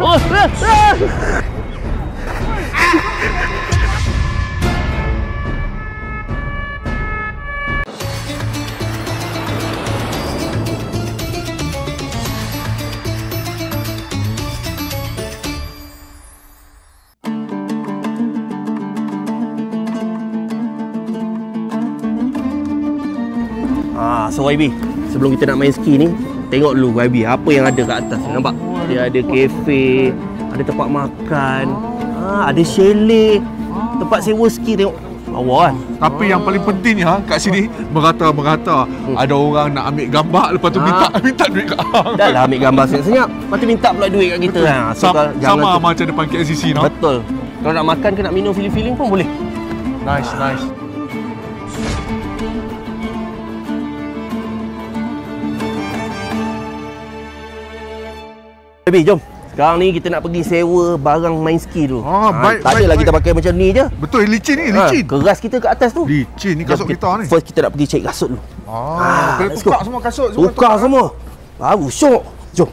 Oh, so YB, sebelum kita nak main ski ni, tengok dulu YB apa yang ada kat atas. Nampak? Dia ada kafe, ada tempat makan, ada chalet, tempat sewa ski. Tengok lawa kan. Tapi yang paling pentingnya kat sini merata-merata. Ada orang nak ambil gambar, lepas tu minta duit kat hang. Dah lah ambil gambar senyap-senyap, lepas tu minta pula duit kat kita. So, sama macam depan KLCC no. Betul. Kalau nak makan ke nak minum feeling-feeling pun boleh. Nice. Baby, jom. Sekarang ni kita nak pergi sewa barang main ski dulu. Baik. Tak adalah kita pakai macam ni je. Betul, licin ni, licin. Keras kita kat atas tu. Licin ni kasut kita ni. First kita nak pergi cek kasut dulu. Kena tukar semua kasut. Tukar semua. Baru syok. Jom.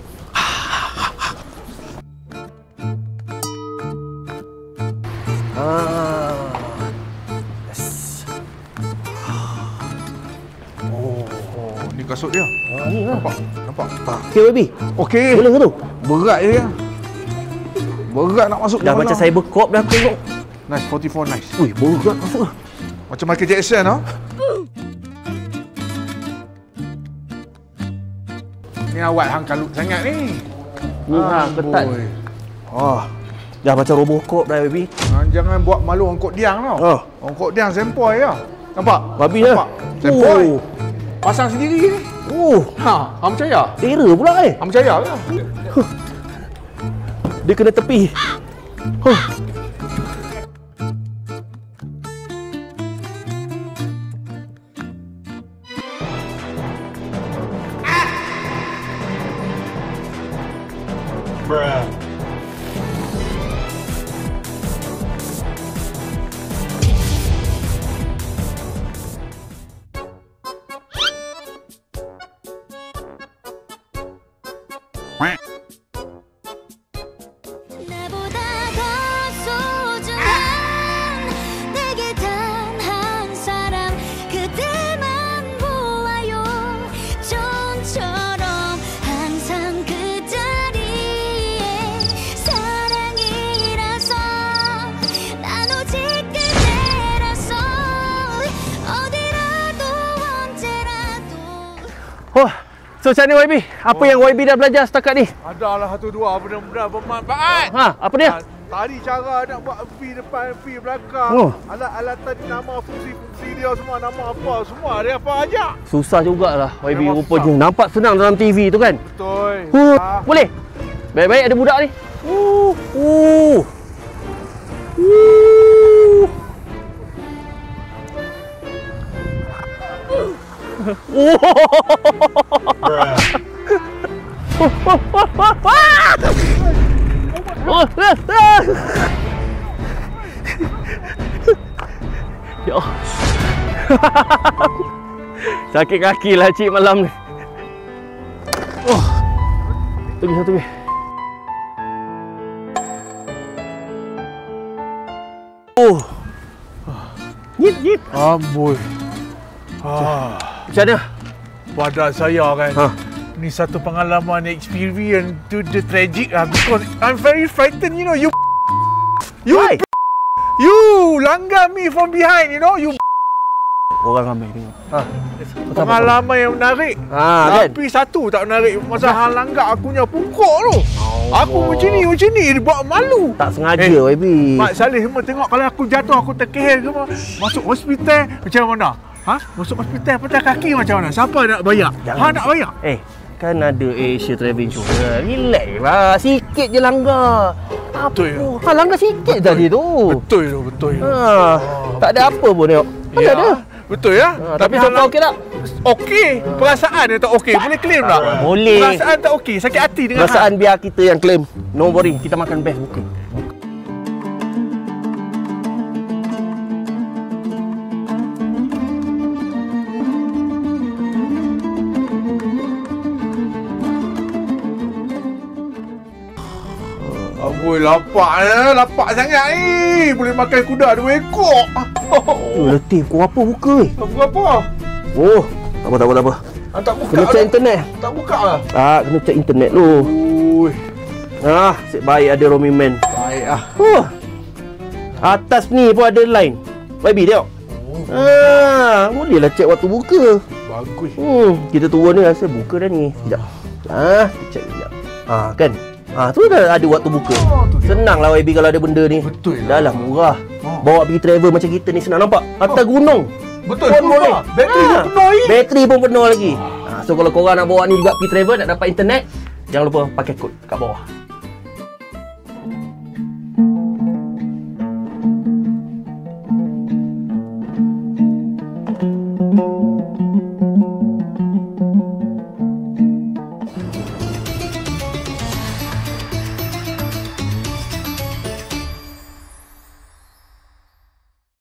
Ni kasut dia. Ni lah. Nampak. Okey baby. Okey. Boleh ke tu? Berat je. Berat nak masuk dah macam Cybercop dah tengok. Nice, 44 nice. Ui, berat masuk lah. Macam Michael Jackson ha? Ni awak hang kalut sangat ni. Ketat. Dah macam Robocop dah baby. Jangan buat malu orang Kok Diang tau. Orang Kok Diang sempoi je. Nampak? Babi dah. Sempoi. Pasang sendiri ni. Hang percaya? Tera pula Hang percaya ke? Dia kena tepi. So macam mana YB? Apa yang YB dah belajar setakat ni? Adalah satu dua benda-benda bermanfaat. Apa dia? Tadi cara nak buat V depan, V belakang. Alat-alat tadi nama, fungsi-fungsi dia semua, nama apa, semua dia apa aja. Susah jugalah YB rupanya. Nampak senang dalam TV tu kan? Betul. Boleh? Baik-baik ada budak ni. Ya. Sakit kaki lah cik malam ni. Satu lagi. Nyip. Amboi. Macam mana? Pada saya kan, ni satu pengalaman experience to the tragic lah, because I'm very frightened, you know. You langgar me from behind, you know. Orang ramai tengok. Pengalaman yang menarik. Tapi satu tak menarik, masa hang langgar aku punya pungkuk tu. Aku macam ni dia buat malu. Tak sengaja YB. Mak Saleh semua tengok kalau aku jatuh, aku terkehel semua. Masuk hospital macam mana? Masuk hospital patah kaki macam mana? Siapa nak bayar? Nak bayar? Kan ada Asia Travel Insurance. Relax lah. Sikit je langgar. Betul. Langgar sikit tadi tu. Betul. Tak ada apa pun tengok. Ya, ada. Betul ya. Tapi sofa okey tak? Okey. Perasaan dia tak okey. Boleh claim tak? Boleh. Perasaan tak okey. Sakit hati dengan perasaan biar kita yang claim. No worry. Kita makan best booking. Amboi, lapak sangat ni. Boleh makan kuda 2 ekor. Letih, pukul apa buka ni? Pukul apa? Oh, tak apa. Tak buka. Kena cek internet. Tak buka lah. Kena cek internet dulu. Ui. Asyik baik ada roaming man. Baik ah. Atas ni pun ada line. Baby tengok. Bolehlah cek waktu buka. Bagus. Kita turun ni rasa buka dah ni. Sekejap. Cek sekejap. Kan? Tu dah ada waktu buka. Senang lah YB kalau ada benda ni. Betul lah. Dah lah murah. Bawa pergi travel macam kita ni senang, nampak? Atas gunung. Betul. Boleh. Bateri pun penuh lagi. Bateri pun penuh lagi. So kalau korang nak bawa ni juga pergi travel, nak dapat internet, jangan lupa pakai kod kat bawah.